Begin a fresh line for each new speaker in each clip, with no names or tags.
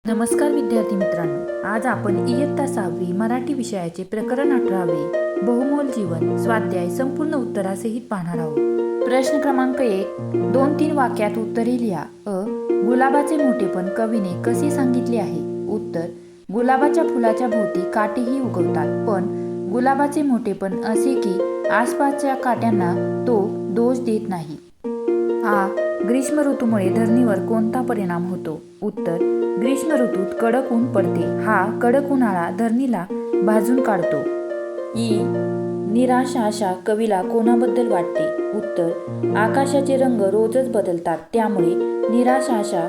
नमस्कार विद्यार्थी मित्रांनो, आज आपण इयत्ता 6वी मराठी विषयाचे प्रकरण 18वे बहुमोल जीवन स्वाध्याय संपूर्ण उत्तरासहित पाहणार आहोत। प्रश्न क्रमांक 1, 2-3 वाक्यात उत्तरे लिहा। गुलाबाचे मोठेपण कवीने कसे सांगितले आहे? उत्तर, गुलाबाच्या फुलाच्या भोवती काटेही उगवतात, पण गुलाबाचे मोठेपण असे की आसपासच्या काट्यांना तो दोष देत नाही। ग्रीष्म ऋतूमुळे धरणीवर कोणता परिणाम होतो? उत्तर, ग्रीष्म ऋतूत कडक ऊन पडते। कडक उन्हाळा धरणीला भाजून काढतो। निराश आशा कवीला कोणाबद्दल वाटते? उत्तर, आकाशाचे रंग रोजच बदलतात, त्यामुळे निराश आशा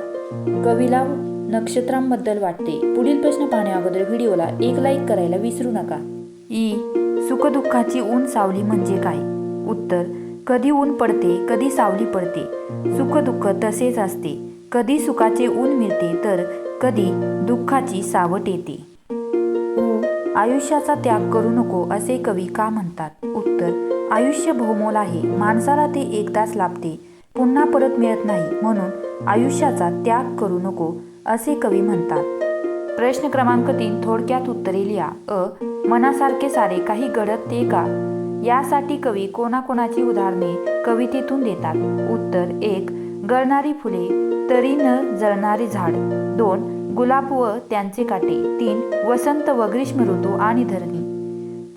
कवीला नक्षत्रांबद्दल वाटते। पुढील प्रश्न पाहण्या अगोदर व्हिडिओला एक लाईक करायला विसरू नका। सुखदुःखाची ऊन सावली म्हणजे काय? उत्तर, कधी ऊन पडते, कधी सावली पडते। सुख दुःख तसेच असते, कधी सुखाचे ऊन मिळते तर कधी दुःखाची सावट येते। आयुष्याचा त्याग करू नको असे कवी का म्हणतात? उत्तर, आयुष्य बहुमोल आहे, माणसाला ते एकदाच लाभते, पुन्हा परत मिळत नाही, म्हणून आयुष्याचा त्याग करू नको असे कवी म्हणतात। प्रश्न क्रमांक 3, थोडक्यात उत्तरे लिहा। मनासारखे सारे काही घडते का? यासाठी कवी कोणाकोणाची उदाहरणे कवितेतून देतात? उत्तर, 1, गळणारी फुले, तरी न जळणारे झाड, 2, गुलाब व त्यांचे काटे, 3, वसंत व ग्रीष्म ऋतू आणि धरणी,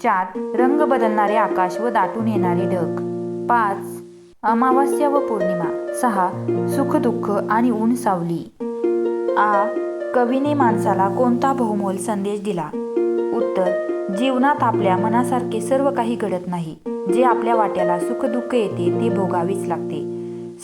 4, रंग बदलणारे आकाश व दाटून येणारे ढग, 5, अमावास्या व पौर्णिमा, 6, सुख दुःख आणि ऊन सावली। कवीने माणसाला कोणता बहुमोल संदेश दिला? उत्तर, जीवनात आपल्या मनासारखे सर्व काही घडत नाही, जे आपल्या वाट्याला सुख दुःख येते ते भोगावेच लागते।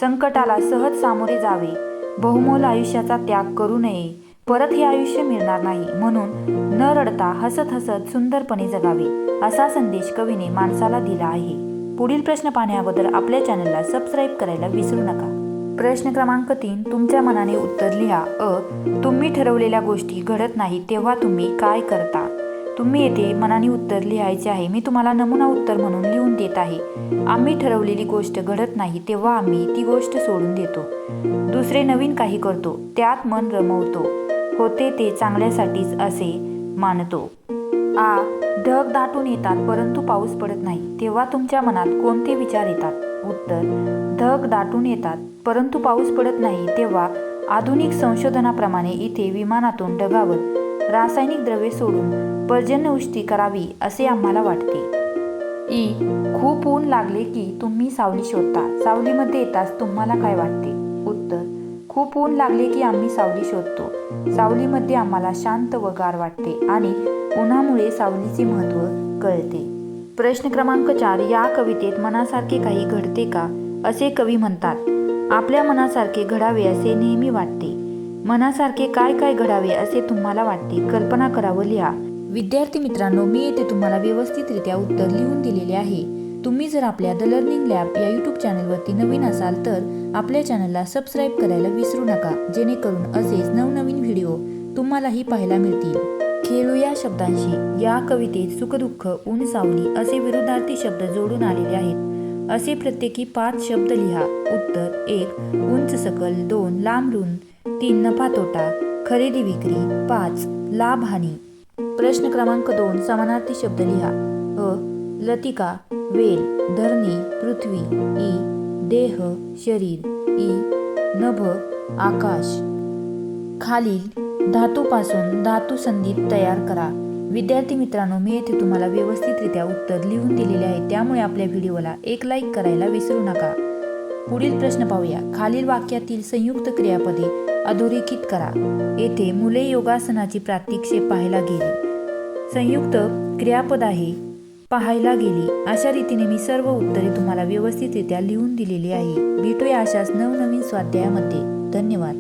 संकटाला सहज सामोरे जावे, बहुमोल आयुष्याचा त्याग करू नये, परत हे आयुष्य मिळणार नाही, म्हणून न रडता हसत हसत सुंदरपणे जगावे, असा संदेश कवीने माणसाला दिला आहे। पुढील प्रश्न पाहण्या अगोदर आपल्या चॅनलला सबस्क्राईब करायला विसरू नका। प्रश्न क्रमांक 3, तुमच्या मनाने उत्तर लिहा। तुम्ही ठरवलेल्या गोष्टी घडत नाही तेव्हा तुम्ही काय करता? तुम्ही येथे मनाने उत्तर लिहायचे आहे। मी तुम्हाला नमुना उत्तर म्हणून लिहून देत आहे। आम्ही ठरवलेली गोष्ट घडत नाही तेव्हा आम्ही ती गोष्ट सोडून देतो, दुसरे नवीन काही करतो, त्यात मन रमवतो, होते ते चांगल्यासाठीच असे मानतो। ढग दाटून येतात परंतु पाऊस पडत नाही, तेव्हा तुमच्या मनात कोणते विचार येतात? उत्तर, ढग दाटून येतात परंतु पाऊस पडत नाही तेव्हा आधुनिक संशोधनाप्रमाणे इथे विमानातून ढगावर रासायनिक द्रव्ये सोडून पर्जन्यवृष्टी करावी असे आम्हाला वाटते। खूप ऊन लागले की तुम्ही सावली शोधता, सावलीमध्ये येताच तुम्हाला काय वाटते? उत्तर, खूप ऊन लागले की आम्ही सावली शोधतो, सावलीमध्ये आम्हाला शांत व गार वाटते आणि उन्हामुळे सावलीचे महत्त्व कळते। प्रश्न क्रमांक 4, या कवितेत मनासारखे काही घडते का असे कवी म्हणतात? आपल्या मनासारखे घडावे असे नेहमी वाटते। मनासारखे काय काय घडावे असे तुम्हाला वाटते? कल्पना करा व लिहा। विद्यार्थी मित्रांनो, मी येथे तुम्हाला व्यवस्थितरित्या उत्तर लिहून दिलेले आहे। तुम्ही जर आपल्या द लर्निंग लॅब या यूट्यूब चॅनलवरती नवीन असाल तर आपल्या चॅनलला सबस्क्राईब करायला विसरू नका, जेणेकरून असेच नवनवीन व्हिडिओ तुम्हालाही पाहायला मिळतील। खेळूया शब्दांशी। या कवितेत सुखदुःख, ऊन सावली असे विरुद्धार्थी शब्द जोडून आलेले आहेत, असे प्रत्येकी 5 शब्द लिहा। उत्तर, 1, उंच सकल, 2, लांब रुंद, 3, नफा तोटा, खरेदी विक्री, 5, लाभ हानी। प्रश्न क्रमांक 2, समानार्थी शब्द लिहा। लतिका, वेल, धरणी, पृथ्वी, देह, शरीर, नभ, आकाश। खालील धातूपासून धातू संधी तयार करा। विद्यार्थी मित्रांनो, मी येथे तुम्हाला व्यवस्थितरित्या उत्तर लिहून दिलेले आहे, त्यामुळे आपल्या व्हिडिओला एक लाईक करायला विसरू नका। पुढील प्रश्न पाहूया। खालील वाक्यातील संयुक्त क्रियापदे अधोरेखित करा। येथे मुले योगासनाची प्रात्यक्षिके पाहायला गेली। संयुक्त क्रियापद आहे पाहायला गेली। अशा रीतीने मी सर्व उत्तरे तुम्हाला व्यवस्थितरित्या लिहून दिलेली आहे। भेटूया अशाच नवनवीन स्वाध्यायामध्ये। धन्यवाद।